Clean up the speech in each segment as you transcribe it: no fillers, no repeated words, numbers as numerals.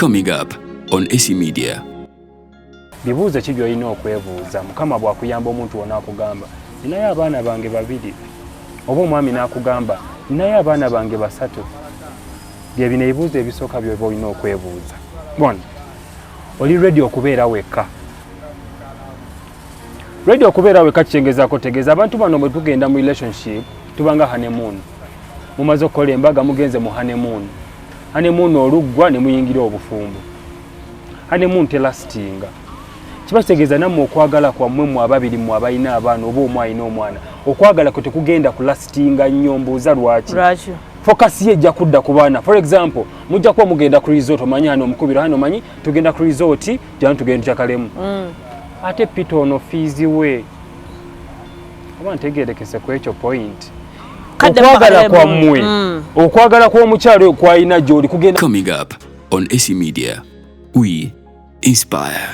Coming up on AC Media. Bibuuza ki byoyina okwebuuza. Mukama bw'akuyamba omuntu wona akugamba ninayo abaana bange babiri, oba omwami n'akugamba ninayo abaana bange basatu. Bye bino ebibuuzo ebisooka by'oba olina okwebuuza. Bona oli ready okubeera wekka. Ready okubeera wekka kitengezaako tegeeza abantu bano bwe tugenda mu relationship tubanga honeymoon. Mumaze okukola embaga mugenze mu honeymoon. Honeymoon oluggwa ne muyingira obufumbo. Honeymoon telastinga. Kibategeeza nammwe okwagala kwammwe mu ababiri mu abalina abaana oba omu alina omwana. Okwagala kwe tekugenda kulastinga nnyo mbuuza lwaki. Focus ye ejja kudda ku baana. For example, mujja kuba mugenda ku resort omanyi hano omukubiro hano omanyi tugenda ku resort jana tugenda kyakalemu. Ate pito ono fees we. Oba ntegeerekese ku ekyo point. Okwagala kwammwe. Okwagala kw'omukyalo kwayina gy'oli kugenda. Coming up on AC Media. We inspire.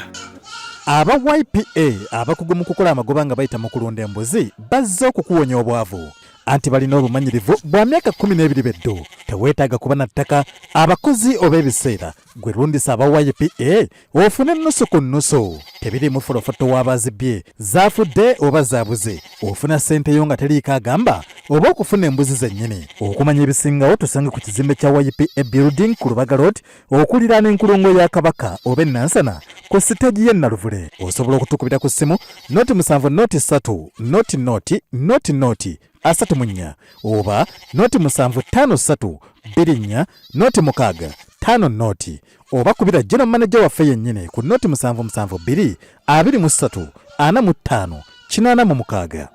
Aba YPA abakugu mu kukola amagoba nga bayita mu kulunda embuzi bazze okukuwonya obwavu. Anti balina obumanyirivu bwa myaka 12 beddo. Teweetaaga kuba na ttaka abakozi oba ebiseera. Gwe lundisa aba YPA ofune nusu ku nusu. Tebiri mu folofoto w'abazibbye zaafudde oba zaabuze. Ofuna ssente yo nga teriiko agamba oba okufuna embuzi zennyini. Okumanya ebisingawo tusange ku kizimbe kya YPA Building ku Lubaga Road okuliraana enkulungo ya Kabaka oba Nansana ku siteegi y'e Naluvule. Osobola okutukubira ku ssimu noti 7 noti 3 noti asatu munya oba noti 753 24 noti 6 5 noti oba kubira general manager waffe yennyini ku noti 772 23 45 86.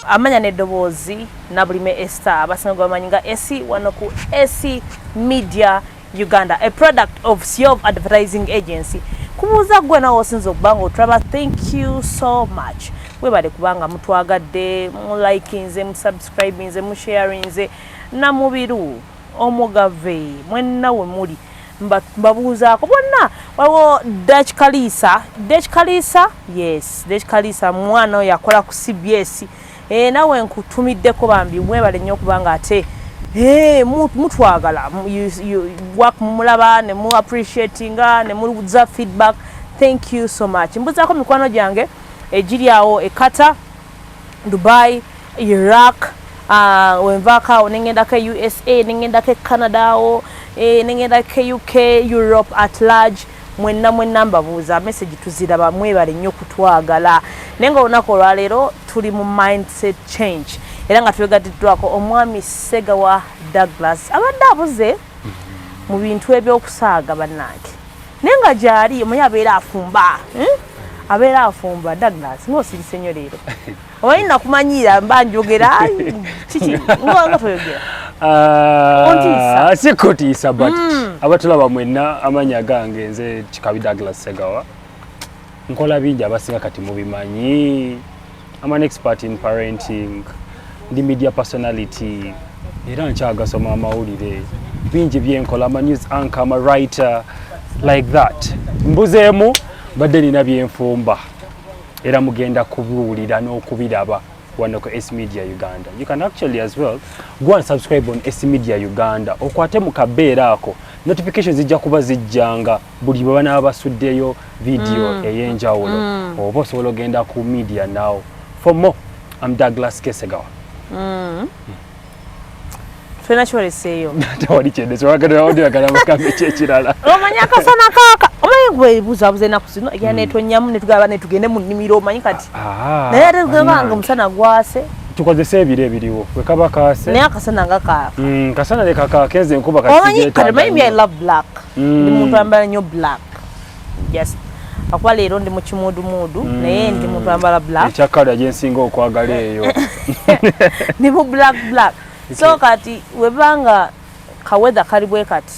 Amanya neddoboozi Nabulime Esther abasinga bamanyi nga AC wano ku AC Media Uganda, a product of Siov Advertising Agency. Kubuuza gwe nawe osinza okubanga otraba, thank you so much. Webale kubanga mutwagadde, mu likinze, mu subscribinze, mu sharinze na mubiru omugave mwenna we muli mbabuuzaako bonna. Waliwo Dutch Kalisa, yes, Dutch Kalisa mwana oyo akola ku CBS. Nawe nkutumiddeko bambi mwebale nnyo kubanga ate mutwagala work mulaba ne mu appreciatinga ne muza feedback. Thank you so much. Mbuzaako mikwano gyange egiri awo ekata Dubai, Iraq, wenvaka nengendako USA, nengendako Canada awo, nengendako UK, Europe at large. Mwenna mbabuuza message tuziraba mwebale nnyo kutwagala. Nenga olunaku olwaleero tuli mu mindset change. Era nga twegattiddwako omwami Segawa Douglas abadde abuze mu bintu ebyokusaaga bannange. Nenga gyali omanyi abeera afumba. Abeera afumba Douglas ng'osirise nnyo leero. Omanyi nakumanyira mba njogera kiki nga toyogera. Sikotiisa but abatulaba mwenna amanya gange nze Kikabi Douglas Segawa. Nkola bingi abasinga kati mubimanyi. I'm an expert in parenting. Ndi media personality. Era nkyagasoma amawulire. Bingi byenkola, I'm a news anchor, I'm a writer, like that. Mbuzeemu badde nina byenfumba. Era mugenda kubiwulira n'okubiraba wano ku AC Media Uganda. You can actually as well go and subscribe on AC Media Uganda. Okwate mu kabeera ako notifications zijja kuba zijjanga buli bwe banaaba basuddeyo video ey'enjawulo. Oba osobola ogenda ku media now. For more, I'm Douglas Segawa. Fena chole seyo. Tawali chede so wakati makambe chechirala. Omanya kasana kaka. Omanyi gwe buzabuze na kusino ya netonnyamu netugaba netugende mu nnimiro omanyi kati. Naye ate tugamba omusana gwase. Tukozese ebire ebiriwo. Kwe kaba kase. Naye akasana ngaka. Kasana le kaka kenze nkuba kati. Omanyi kati I love black. Ndi muntu ambala nnyo black. Yes. Akwa leero ndi mu kimudu naye ndi muntu ambala black. Ekyakala gyensinga okwagala eyo. Ndi mu black. So kati webanga kaweda kalibwe kati.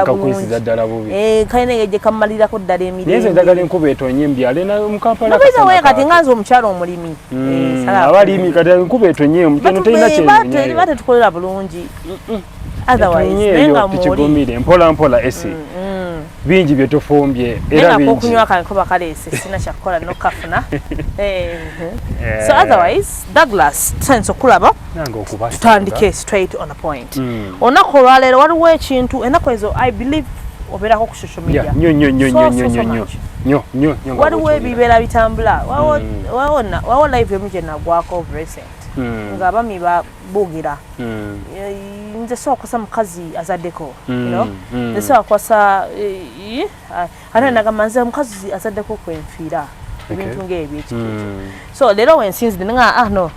Kakwisiza ddala bubi. Kayine yeje kamalira ko ddala emirembe. Neze ndagala enkuba etonye mbi alena mukampala. Nabiza we kati nganze omukyalo omulimi. Abalimi kati enkuba etonye omukyalo tayina kyenye. Bate tukolera bulungi. Otherwise nenga muri. Tukigumire mpola esi. bingi bye tufumbye era bingi okunywa kanko bakalese sina kyakola no kafuna so otherwise Douglas sense okulaba nange okuba tutandike straight on a point onako lwalero waliwo ekintu enako ezo I believe obeerako ku social media nyo waliwo ebibeera bitambula wawo live emu gye nagwako of recent ng'abami babuugira nze sowakwasa mukazi azaddeko nze sowakwasa ate nagamba nze mukazi azaddeko kwenfiira ebintu ng'ebyo ekikyo so leero wensinzire nga no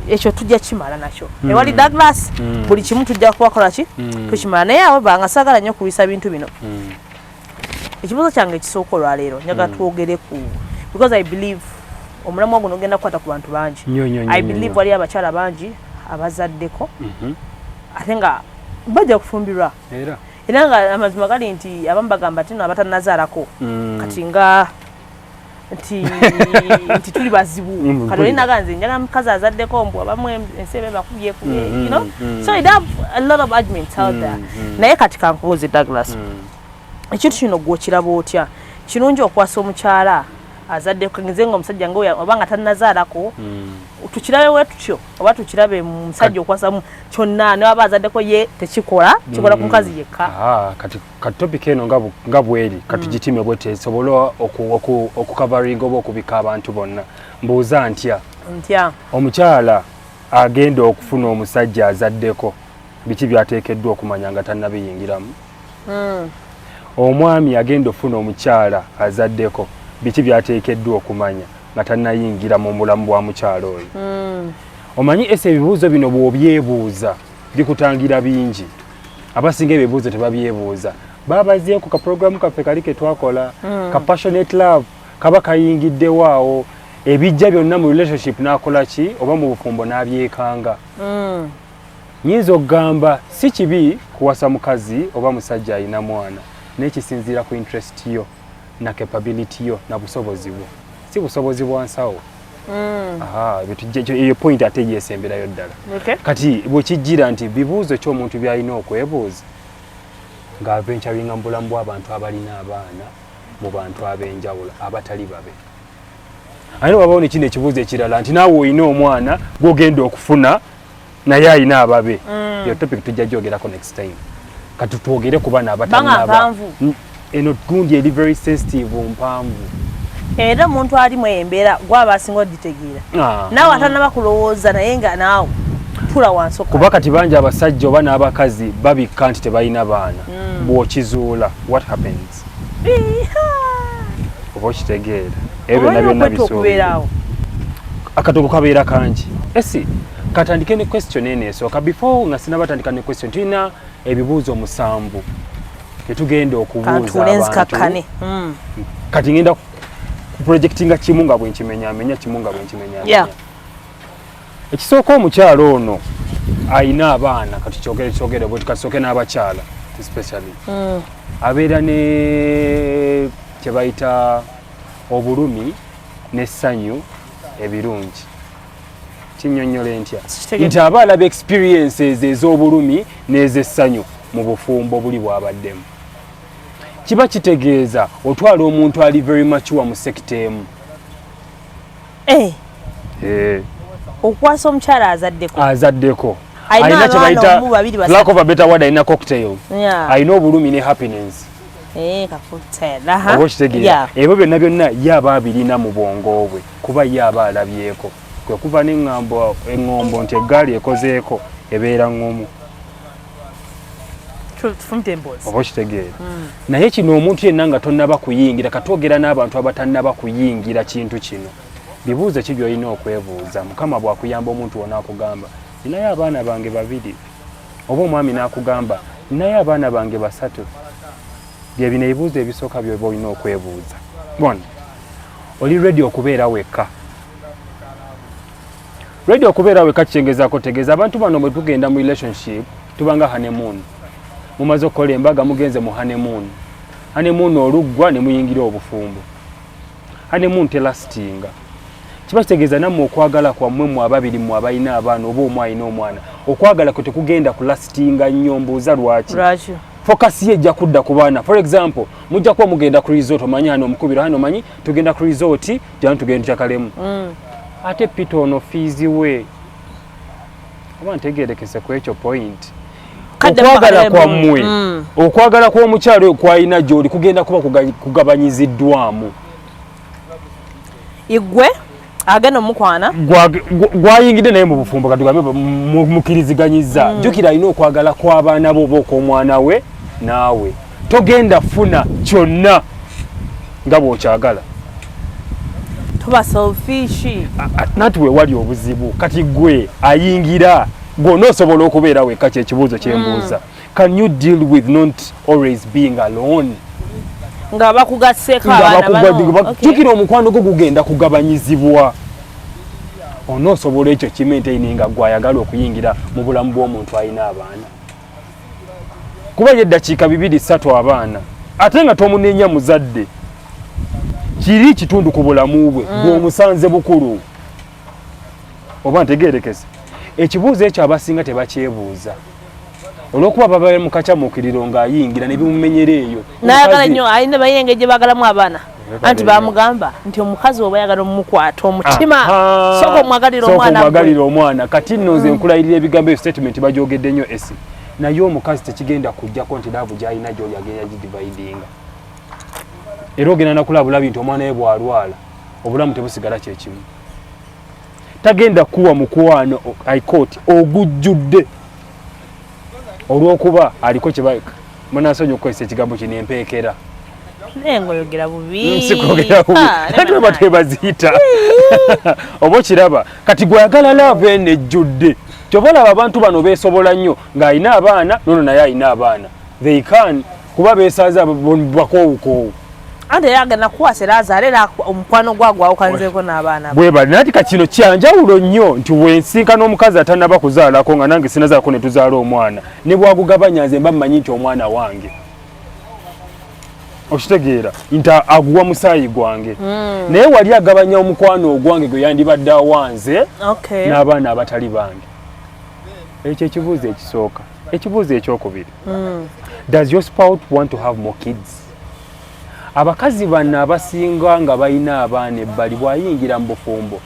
ekyo tujja kimala nakyo ewali Douglas buli kimu tujja kubakola ki tukimala naye abo banga saagala nnyo kubisa bintu bino ekibuuzo kyange ekisooka olwaleero njagala twogere ku because I believe omulamwa guno ogenda kukwata ku bantu bangi I believe wali abakyala bangi abazaddeko ate nga bajja kufumbirwa era nga amazima gali nti abamu bagamba nti abatannazaalako kati nga nti tuli bazibu kati olinaga nze njagala mukazi azaddeko mbu abamu ensebe bakubyeko you know so it have a lot of arguments out there naye kati kankubuuze Douglas ekintu kino gwokiraba otya kirungi okwasa omukyala azaddeko nze nga omusajja nga obanga tannazaalako tukirabe we tutyo oba tukirabe musajja okwasamu kyonna ne waba azaddeko ye tekikola kikola ku mukazi yekka kati topic eno nga bweri katugitime bwete esobole okukavaringa oba okubika abantu bonna mbuuza ntya omukyala agenda okufuna omusajja azaddeko biki byateekeddwa okumanya nga tannabiyingiramu omwami agenda ofuna omukyala azaddeko biki byateekeddwa okumanya nga tannayingira mu bulamu bwa mukyala oyo omanyi ese ebibuuzo bino bw'obyebuuza bikutangira bingi abasinga ebibuuzo tebabyebuuza babazeeko ka programu kaffe kali ke twakola ka passionate love kaba kayingiddewo awo ebijja byonna mu relationship n'akola ki oba mu bufumbo n'abyekanga nyinza okugamba si kibi kuwasa mukazi oba musajja alina mwana n'ekisinziira ku interest yo na capability yo na busobozi bwo si busobozi bwa nsawo eyo point ate yesemberayo ddala kati bwekijjira nti bibuuzo ky'omuntu byalina okwebuuza ng'aventuringa mu bulamu bw'abantu abalina abaana mu bantu ab'enjawulo abatali babe ate wabawo ne kino ekibuuzo ekirala nti naawe olina omwana gw'ogenda okufuna naye alina ababe yo topic tujja gyogerako next time kati twogere ku bana abatalina eno gundi eri very sensitive mpanvu era omuntu alimu embeera gwaba asinga oditegeera naawe atanaba kulowooza naye nga naawe tula wansi kuba kati bangi abasajja oba n'abakazi babikka nti tebalina baana bw'okizuula what happens oba okitegeera ebyo byonna byonna bisobola akatogo kabeera kangi esi katandike ne question eno esooka before nga sinabatandika ne question tulina ebibuuzo 7 tetugenda okubuuza abantu kati ngenda kuprojectinga kimu nga bwenkimenyamenya kimu nga bwenkimenyamenya ekisooka omukyalo ono ayina abaana kati kyogere bwe tukasooke n'abakyala especially abeera ne kyebayita obulumi n'essanyu ebirungi kinyonyole ntya nti aba alaba experiences ez'obulumi n'ez'essanyu mu bufumbo buli bw'abaddemu kiba kitegeeza otwala omuntu ali very mature mu sekita emu okwasa omukyala azaddeko alina kyebayita lack of a better word alina cocktail alina obulumi ne happiness oba okitegeera ebyo byonna byonna ye aba abirina mu bwongo bwe kuba ye aba alabyeko kwe kuva n'eŋŋombo nti eggaali ekozeeko ebeera ŋŋomu oba okitegeera naye kino omuntu yenna nga tonnaba kuyingira katwogera n'abantu abatannaba kuyingira kintu kino bibuuzo ki by'olina okwebuuza mukama bw'akuyamba omuntu wona akugamba ninaye abaana bange 2 oba omwami n'akugamba ninaye abaana bange 3 bye bino ebibuuzo ebisooka by'oba olina okwebuuza bona oli ready okubeera wekka ready okubeera wekka kitengezaako tegeeza abantu bano bwe tugenda mu relationship tubanga honeymoon mumaze okukola embaga mugenze mu honeymoon oluggwa ne muyingira obufumbo honeymoon telastinga kiba kitegeeza nammwe okwagala kwammwe mu ababiri mu abalina abaana oba omu alina omwana okwagala kwe tekugenda kulastinga nnyo mbuuza lwaki focus ye ejja kudda ku baana. For example, mujja kuba mugenda ku resort omanyi hano omukubiro hano omanyi tugenda ku resort jano tugenda kyakalemu. Ate pito ono fees we. Oba ntegerekese ku ekyo point. Okwagala kwammwe okwagala kw'omukyalo kwayina gy'oli kugenda kuba kugabanyiziddwamu. Igwe agenda omukwana gwayingidde naye mu bufumbo katugambe mukiriziganyizza. Jjukira alina okwagala kw'abaana bo oba okw'omwana we naawe. Togenda funa kyonna nga bw'okyagala. tuba selfish. Nati we wali obuzibu kati gwe ayingira gw'onoosobola okubeera wekka kyekibuuzo kyembuuza. Can you deal with not always being alone? Nga bakugasseko abaana bano. Jjukira omukwano gwo gugenda kugabanyizibwa. Onoosobola ekyo kimaintaininga gw'ayagala okuyingira mu bulamu bw'omuntu alina abaana. Kuba y'eddakiika 2-3 abaana ate nga tomuneenya muzadde kiri kitundu ku bulamu bwe bw'omusanze bukulu. Oba ntegeerekese ekibuuzo ekyo abasinga tebakyebuuza olw'okuba baba mu kacamuukiriro ng'ayingira ne bimumenyera eyo. N'ayagala nnyo ayina bayina engeri gye baagalamu abaana anti bamugamba nti omukazi oba ayagala omukwata omutima sooka omwagalira omwana. Kati nno nze nkulayirira ebigambo ebyo statement bagyogedde nnyo esi naye omukazi tekigenda kujjako nti laavu gy'alina gy'oli agenda gidividinga. Era ogenda nakulabulabi nti omwana we bw'alwala obulamu tebusigala kyekimu. Tagenda kuwa mukwano aikoti ogujjudde olw'okuba aliko kye munasonyi okukozesa ekigambo kino empeekera. naye ng'oyogera bubi. Sikwogera bubi ate batebaziyita oba okiraba kati gwayagala laavu eno ejjudde. Kyova olaba abantu bano beesobola nnyo ng'alina abaana nono naye alina abaana. They can kuba beesaaza bakoowukoowu. Ante yagenda kuwasa era azaalera omukwano gwagwawukanzeeko n'abaana bwe bali. Nati kino kyanjawulo nnyo nti bwensinkana omukazi atannaba kuzaalako nga nange sinazaako ne tuzaala omwana ne bwagugabanya nze mba mmanyi nti omwana wange. Okitegeera nti aguwa musaayi gwange. Naye wali agabanya omukwano ogwange gwe yandibadde awanze n'abaana abatali bange. Ekyo ekibuuzo ekisooka. Ekibuuzo ekyokubiri. Does your spouse want to have more kids? Abakazi bano abasinga nga balina abaana ebbali bw'ayingira mu bufumbo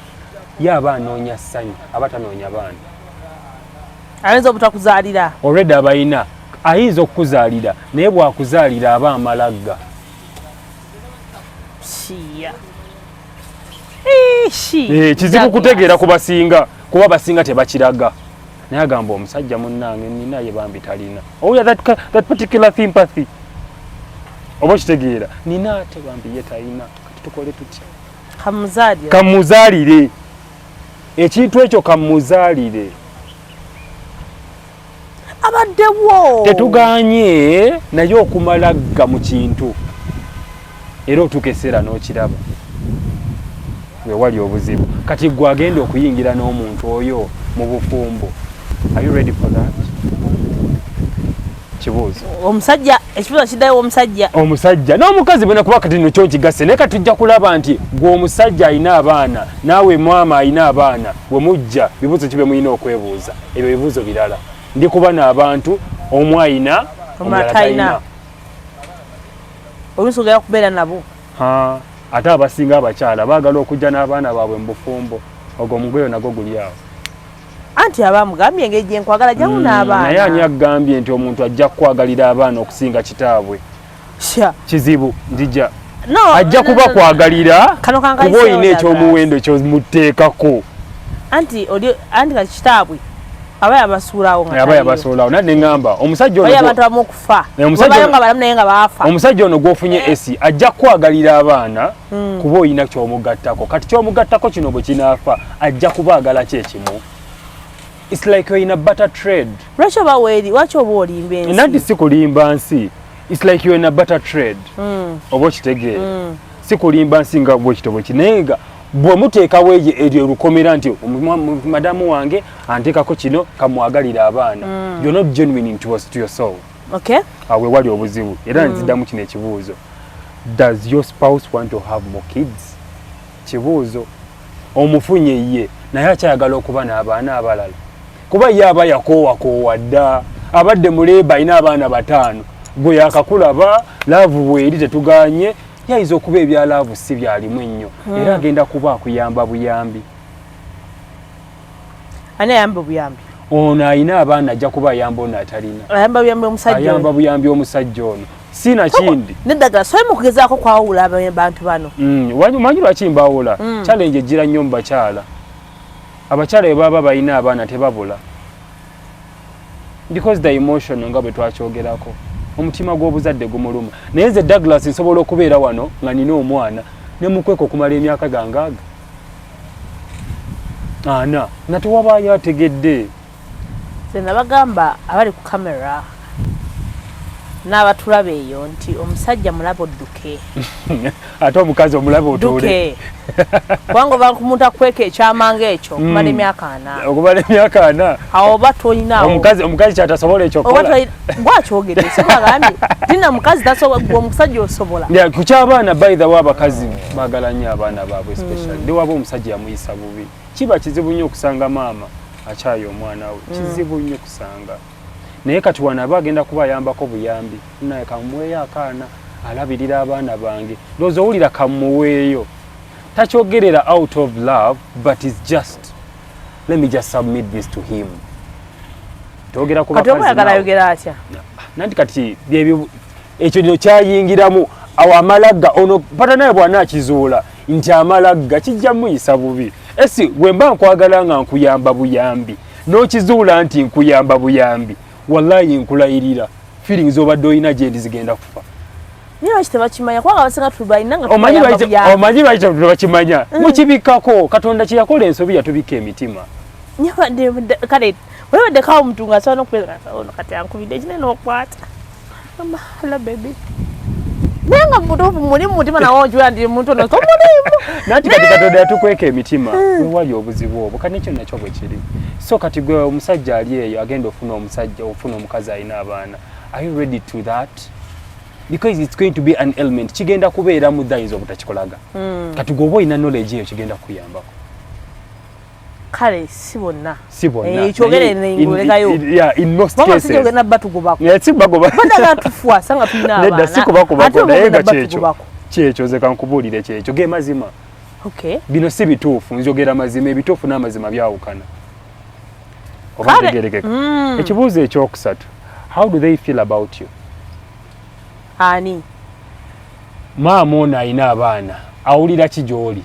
ye aba anoonya ssanyu abatanoonya baana. Ayinza obutakuzaalira. Already abayina ayinza okukuzaalira naye bw'akuzaalira aba amalagga. Kizibu kutegeera ku basinga kuba basinga tebakiraga. Naye agamba omusajja munnange nina ye bambi talina. Oh yeah, that particular sympathy. Oba kitegeera nina ate bambi ye talina. Kati tukole tutya? Kamuzaalire. Ekintu ekyo kamuzaalire. Abaddewo. Tetuganye naye okumalagga mu kintu. Era otukesera n'okiraba. We wali obuzibu. Kati gwe agenda okuyingira n'omuntu oyo mu bufumbo. Are you ready for that? Kibuuzo. Omusajja ekibuuzo kiddayo omusajja n'omukazi bwena kuba kati nno kyokigase naye kati tujja kulaba nti gwe omusajja alina abaana naawe mwama alina abaana bwe mujja bibuuzo kibe muyina okwebuuza. Ebyo bibuuzo birala. Ndi kuba n'abantu omu alina omulala talina. Oluusi ogenda kubeera nabo. Ate abasinga abakyala baagala okujja n'abaana baabwe mu bufumbo. Ogwo omugoyo nagwo guli awo. Anti abamugambye engeri gye nkwagala jamu n'abaana. Naye ani agambye nti omuntu ajja kukwagalira abaana okusinga kitaabwe? Kizibu ndijja. Ajja kuba kwagalira kuba olina ekyomuwendo kyomuteekako. Anti kati kitaabwe aba yabasuulawo nga aba yabasuulawo. Nadde ngamba omusajja ono abantu abamu okufa nga balamu naye nga baafa. Omusajja ono gw'ofunye esi ajja kukwagalira abaana kuba olina kyomugattako. Kati kyomugattako kino bwe kinaafa ajja kubaagala kyekimu. It's like you're in a butter trade. Lwaki oba olimba ensi? Nadi si kulimba nsi. It's like you're in a butter trade. Oba okitegeera. Si kulimba nsi nga bwe kitobo kinenga. Bwe muteekawo eryo olukomera nti madamu wange anteekako kino kamwagalira abaana. You're not genuine to your soul. Okay. Awe wali obuzibu. Era nziddamu kino ekibuuzo. Does your spouse want to have more kids? Kibuuzo. Omufunye ye naye akyayagala okuba n'abaana abalala. Kuba ye aba yakoowa dda abadde muleeba alina abaana 5 gwe yakakulaba laavu bweri tetuganye yayinza okuba ebya laavu si byalimu ennyo era agenda kuba akuyamba buyambi. Ani ayamba buyambi? Ono ayina abaana ajja kuba ayamba ono atalina. Ayamba buyambi omusajja. Ayamba buyambi omusajja ono. Sina kindi. Neddagala soye mu kugezaako kwawula abantu bano. Manyi lwaki mbawula? Challenge ejjira nnyo mu bakyala. Abakyala bwe baba balina abaana tebabula. Because the emotion nga bwe twakyogerako. Omutima gw'obuzadde gumuluma. Naye nze Douglas nsobola okubeera wano nga nina omwana ne mukweko okumala emyaka gangaaga. Ana natewabaayo ategedde. Nze nabagamba abali ku kamera n'abatulaba eyo nti omusajja mulaba odduke. Ate omukazi omulaba otuule. Kubanga oba omuntu akweka ekyamanga ekyo okumala emyaka 4. Okumala emyaka 4. Awo oba toyinaawo. Omukazi kyatasobola ekyo okukola. Bwakyogedde sibagambye tina mukazi tasobola gwe omusajja osobola. Ku ky'abaana by the way abakazi baagala nnyo abaana baabwe especially. Ndi waba omusajja yamuyisa bubi. Kiba kizibu nnyo okusanga maama akyayo omwana we. Kizibu nnyo kusanga. Naye kati wano aba agenda kuba ayambako buyambi. Naye kamuweeyo akaana alabirira abaana bange. Ndowooza owulira kamuweeyo. Takyogerera out of love but it's just let me just submit this to him. Togera ku bakazi. Kati oyagala yogera atya? Nanti kati ekyo dino kyayingiramu awo amalagga ono pata naye bwana akizuula nti amalagga kijja muyisa bubi. Esi bwe mba nkwagala nga nkuyamba buyambi n'okizuula nti nkuyamba buyambi wallahi nkulayirira feelings obadde oyina gye zigenda kufa. Niyo bakimanya kubanga abasinga tubayina nga omanyi lwaki bakimanya mukibikkako Katonda kye yakola ensobi yatubika emitima. Kale webadde kawo omuntu nga asobola n'okubeera ono kati ankubidde ekinene okwata hala baby naye nga mutuufu muli mu mutima nawo ojula ndi muntu ono tomulimu nanti kati Katonda yatukweka emitima wewali obuzibu obwo kati nekyo nakyo bwe kiri. So kati gwe omusajja ali eyo agenda ofuna omukazi alina abaana. Are you ready to that? Because it's going to be an element kigenda kubeera mu dayinza obutakikolaga. Kati gwe oba olina knowledge eyo kigenda kukuyambako. Kale si bonna. Kyogere n'engolekayo. Yeah, in most cases. Mama si batugobako. Yeah, si bagoba. Badaga tufuwa sanga tulina abaana. Nedda si kubakubako naye nga kyekyo nze kankubuulire kyekyo ge mazima. Okay. Bino si bituufu nzogera mazima ebituufu n'amazima byawukana. Oba ntegerekeka. Ekibuuzo ekyokusatu. How do they feel about you? Ani. Maama ono alina abaana awulira ki gy'oli?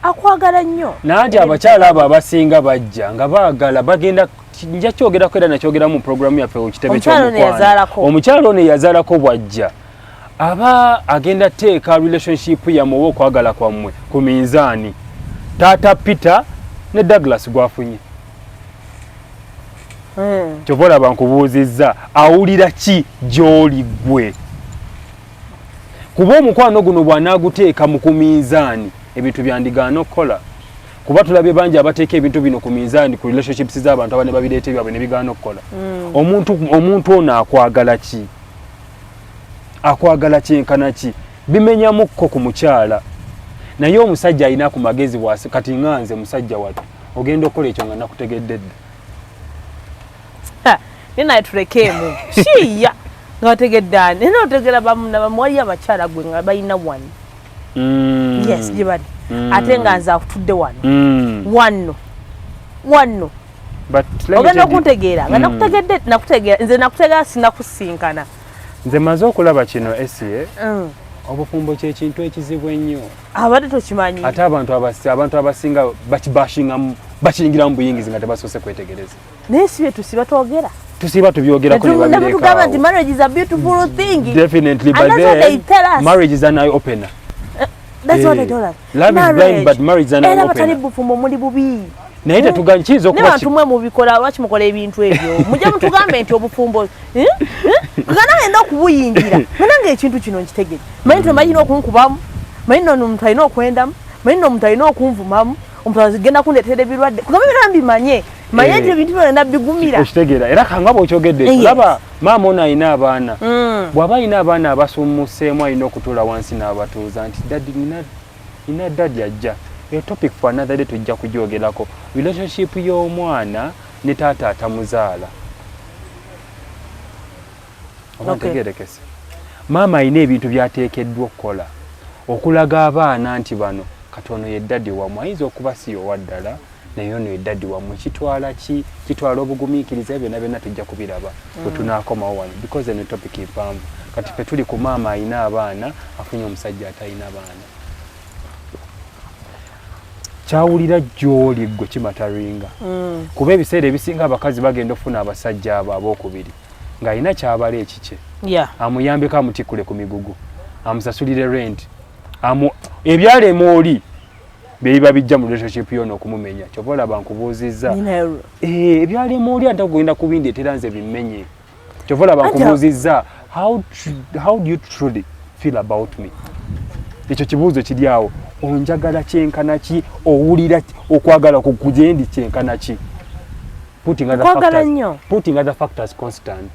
Akwagala nnyo. Nanti abakyala abo abasinga bajja nga baagala bagenda nja kyogerako era nakyogera mu programu yaffe ekitebe ky'omukwano. Omukyala ono yazaalako bwajja aba agenda teeka relationship yammwe oba okwagala kwammwe ku minzaani. Taata Peter ne Douglas gwafunye. Kyova olaba nkubuuzizza awulira ki gy'oli gwe? Kuba omukwano guno bw'anaaguteeka mu ku minzaani ebintu byandigaana okukola. Kuba tulabye bangi abateeka ebintu bino ku minzaani ku relationships z'abantu abane babireeta ebyabwe ne bigaana okukola. Omuntu ono akwagala ki? Akwagala kyenkana ki? Bimenyamukko ku mukyala. Naye omusajja alina ku magezi bwase kati nganze musajja wattu ogenda okukola ekyo nga nakutegedde dda. Nina tulekeemu shiya nga otegeddaani nina otegera bamwali abakyala gwe nga balina wano. Yes gye bali ate nga nze akutudde wano ogenda okuntegeera nga nakutegeera nze nakutegeera sinakusinkana. Nze maze okulaba kino esiye obufumbo kyekintu ekizibu ennyo. Abadde tokimanyi. Ate abantu abasinga bakiyingira mu buyingizi nga tebasoose kwetegereza. Naye si bye tusiba twogera. Tusiba tubyogerako ne babireka. Tugamba nti marriage is a beautiful thing. Definitely, but then marriage is an eye opener. That's what they told us. Love is blind, but marriage is an eye opener. Era batali bufumbo muli bubi. Naye tetugamba kizo okuba n'abantu mwe mubikola lwaki mukola ebintu ebyo mujja mutugambe nti obufumbo kugana ngenda okubuyingira nange ekintu kino nkitegedde manyi tomalina okunkubamu manyi no omuntu alina okwendamu manyi no omuntu alina okunvumamu omuntu agenda kundeetera ebirwadde kugamba bino mbimanye manye nti ebintu bino nenda bigumira okitegeera era kanga bw'okyogedde laba maama ono alina abaana bw'aba alina abaana abasummuseemu alina okutuula wansi n'abatuuza nti daddi nina daddi ajja. A topic for another day tujja kugyogerako relationship y'omwana ne taata atamuzaala. Obantegerekese. Maama ayina ebintu byateekeddwa okukola okulaga abaana nti bano katono ye daddy wamwe ayinza okuba si owaddala naye ono ye daddy wamwe kitwala obugumiikiriza byonna tujja kubiraba bwe tunaakomawo wano because eno topic empanvu kati fe tuli ku maama ayina abaana afunye omusajja atalina baana kyawulira gy'oli ggwe kimataringa kuba ebiseera ebisinga abakazi bagenda okufuna abasajja abo abookubiri ng'alina kyabala ekikye amuyambeko amutikkule ku migugu amusasulire rent ebyalema oli biba bijja mu relationship yona okumumenya kyova olaba nkubuuzizza ebyalema oli ate ogenda kubindeetera nze bimmenye kyova olaba nkubuuzizza how do you truly feel about me ekyo kibuuzo kiri awo onjagala kyenkana ki owulira okwagala kukujendi kyenkana ki putting other factors constant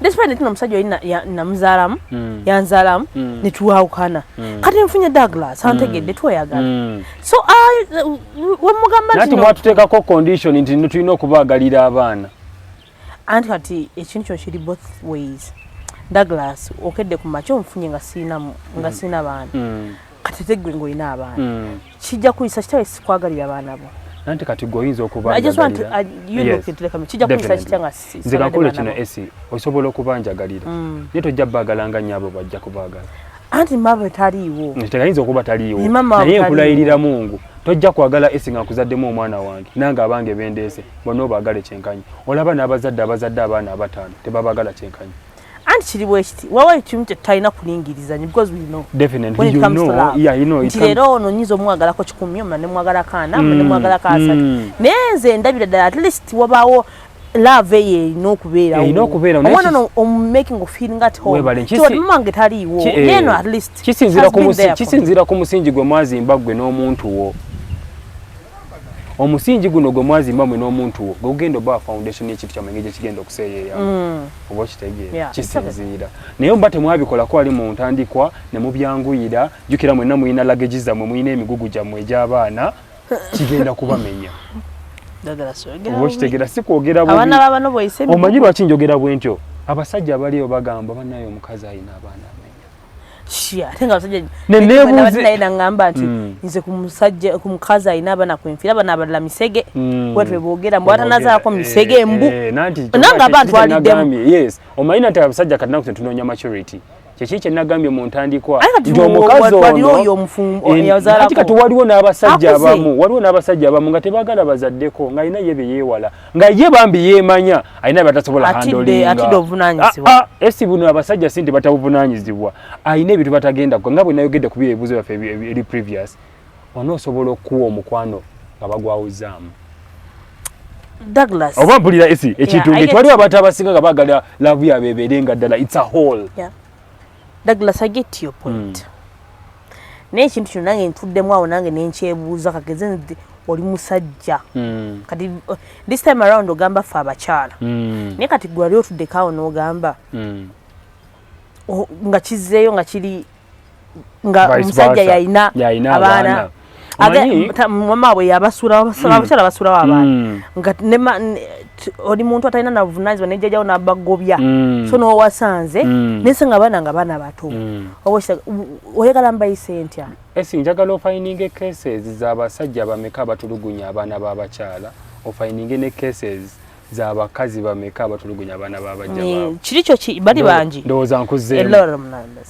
despite that omusajja oli namuzaalamu yanzaalamu ne tuwawukana kati nfunye Douglas antegedde tweyagala so wemugamba nti mwatuteekako condition nti tulina okubaagalira abaana anti kati ekintu kyo kiri both ways Douglas okedde ku makya omufunye nga siina baana kati tegwe ng'olina abaana kijja kuyisa kitaawe sikwagalira abaana bo nanti kati goyinza okubanjagalira nze kankole kino esi osobola okubanjagalira naye tojja baagalanga nnyabo bajja kubaagala anti mama taliiwo tegayinza okuba taliiwo naye nkulayirira Mungu tojja kwagala esi nga nkuzaddemu omwana wange nange abange bendeese bonna obaagale kyenkanyi olaba n'abazadde abaana abataano tebabaagala kyenkanyi anti kiri bwe kiti wawa ekimu kye tutalina kulingirizanya because we know definitely you know nti leero ono nyiza omwagalako 10 omulala ne mwagala 4 ne mwagalako 3 naye nze ndabira ddala at least wabaawo love ye n'okubeera omwana making of feeling at home mamange taliiwo yeno at least kisinziira ku musingi gwe mwazimba gwe n'omuntu wo omusingi guno gwe mwazimba mwe n'omuntu wo gugenda oba foundation y'ekintu kyamenge gye kigenda okuseeyeeya oba okitegeera kisinziira naye mba temwabikolako wali mu ntandikwa ne mubyanguyira jjukira mwenna muyina luggage zammwe muyina emigugu gyammwe egy'abaana kigenda kubamenya oba okitegeera si kwogera omanyi lwaki njogera bwe ntyo abasajja abaliyo bagamba bannaye omukazi alina abaana naye nangamba nti nze ku mukazi alina abaana kwenfira abaana abalala misege bwetwe boogera mbu atanazaako misege embu nange abantu aliddemu omanyi nti abasajja katina kuti tunoonya maturity kyeki kye nagambye mu ntandikwa nti omukazi ono kati waliwo n'abasajja abamu nga tebaagala bazaddeko ng'alina ye bye yeewala nga ye bambi yeemanya alina batasobola handolinga esi buno abasajja si nti batabuvunaanyizibwa alina ebintu batagenda nga bwe nayogedde ku byebuuzo byaffe eri previous onoosobola okuwa omukwano nga bagwawuzaamu Douglas oba mpulira esi ekintu waliwo abantu abasinga nga baagala laavu yaabwe ebeerenga ddala it's a whole Douglas, I get your point. Naye ekintu kino nange ntuddemu awo nange nenkyebuuza kageze nti oli musajja kati this time around ogamba ffe abakyala naye kati gwe wali otuddeko awo n'ogamba nga kizzeeyo nga kiri nga omusajja yalina abaana mama bwe yabasuula abakyala basuulawo abaana nga oli muntu atalina nabuvunaanyizibwa nejjajjawo n'abagobya so n'owasanze nense nga baana bato oyagala mbayise ntya esi njagala ofayininga cases z'abasajja bameka abatulugunya abaana b'abakyala ofayininge ne cases z'abakazi bameka abatulugunya abaana b'abajja baabwe kiri kyo bali bangi ndowooza nkuzzeemu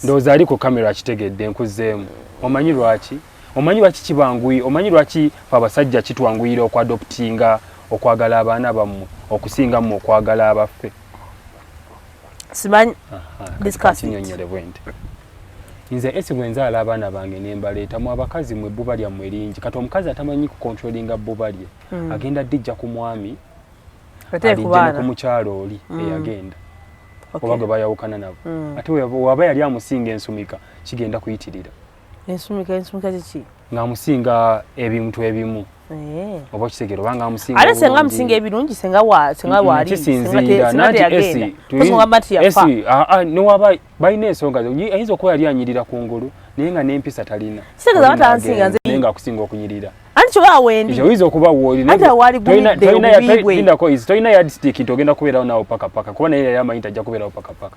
ndowooza ali ku kamera akitegedde nkuzzeemu omanyi lwaki kibanguyi omanyi lwaki abasajja kitwanguyira okwadoptinga okwagala abaana bammwe okusinga mu okwagala abaffe simanyi discuss kinyonyere bwente nze esi bwe nzaala abaana bange ne mbaleetamu abakazi mwe bbuba lyammwe lingi kati omukazi atamanyi kukontrolinga bbuba lye agenda dijja ku mwami alijja ku mukyalo oli eyagenda oba gwe bayawukana nabo ate waba yali amusinga ensumika kigenda kuyitirira ensumika kiki ng'amusinga ebintu ebimu oba kitegero banga amusinga ate senga amusinga ebirungi senga wali kisinziira nanti esi newaba balina ensonga ayinza okuba yali anyirira kungulu naye nga n'empisa talina naye ng'akusinga okunyirira anti kyoba wendi oyinza okuba woolina yardstick nti ogenda kubeerawo naawo pakapaka kuba naye yali amanyi tajja kubeerawo pakapaka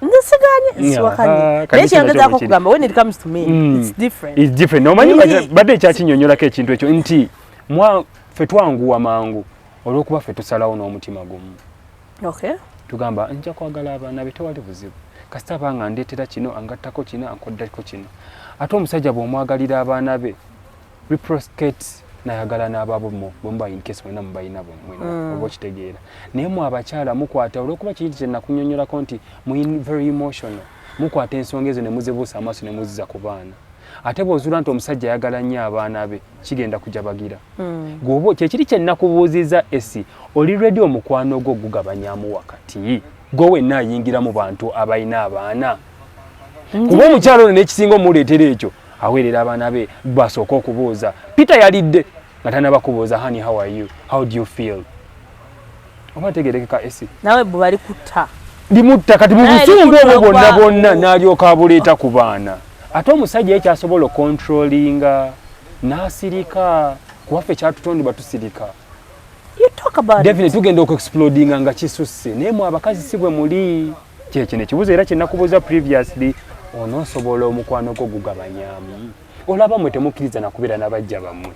Ndesiganye siwakanye. Nechi yangezaako kugamba when it comes to me it's different. It's different. No manyi badde kyakinyonyolako ekintu ekyo nti ffe twanguwa mangu olw'okuba ffe tusalawo n'omutima gumu. Okay. Tugamba nja kwagala abaana be tewali buzibu. Kasita abanga ndeetera kino angattako kino ankoddako kino. Ate omusajja bw'omwagalira abaana be reciprocate nayagala n'ababo bomba in case mwena mubayina mwena oba okitegeera. Naye mwe abakyala mukwata olw'okuba kintu kye nakunnyonnyolako nti very emotional. Mukwata ensonga ezo ne muzibuusa amaaso ne muziza ku baana. Ate bw'ozuula nti omusajja ayagala nnyo abaana be kigenda kujabagira. Gw'oba kyekiri kye nnakubuuzizza esi oli ready omukwano gwo gugabanyaamu wakati gwe wenna ayingira mu bantu abalina abaana. Kuba omukyalo ono n'ekisinga omuleetera ekyo aweerera abaana be basooka okubuuza Peter yalidde nga tannabakubuuza honey how are you, how do you feel? Oba tegerekeka esi nawe bwe bali kutta limutta kati mu busungu obwo bonna n'alyoka abuleeta ku baana. Ate omusajja ekyasobola controllinga n'asirika kuwaffe kyatutondebwa tusirika. You talk about definitely tugenda okuexplodinga nga kisusse naye mu abakazi si bwe muli kyekyo nekibuuzo era kye nakubuuza previously onoosobola omukwano gwo gugabanyaamu olaba mwe temukkiriza nakubeera n'abajja bammwe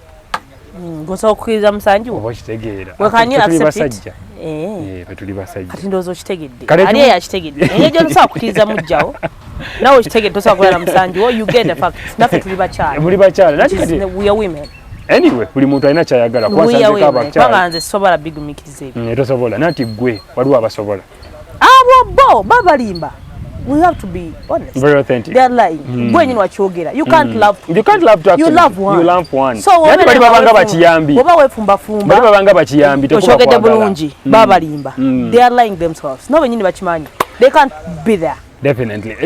gosobola okukkiriza musanju oba okitegeera basajja tuli basajja kati ndowooza okitegedde ali yakitegedde engeri gyotosobola kukkiriza mujjawo nawe okitegedde tosobola kubeera na musanju you get the fact naffe tuli bakyala muli bakyala we are women. Anyway, buli muntu alina kyayagala kwasanze abakyala nze sobola bigumikiriza ebyo tosobola nati gwe waliwo abasobola abo bo babalimba. We have to be honest. Very authentic. They are lying. Gwe nyini wakyogera. You can't love two. You can't love two. You love one. You love one. So yani bali babanga bakiyambi. Oba wefumba fumba. Bali babanga bakiyambi tekuba kwagala. Okyogedde bulungi. Babalimba. They are lying themselves. No nyini bakimanyi. They can't be there. Definitely.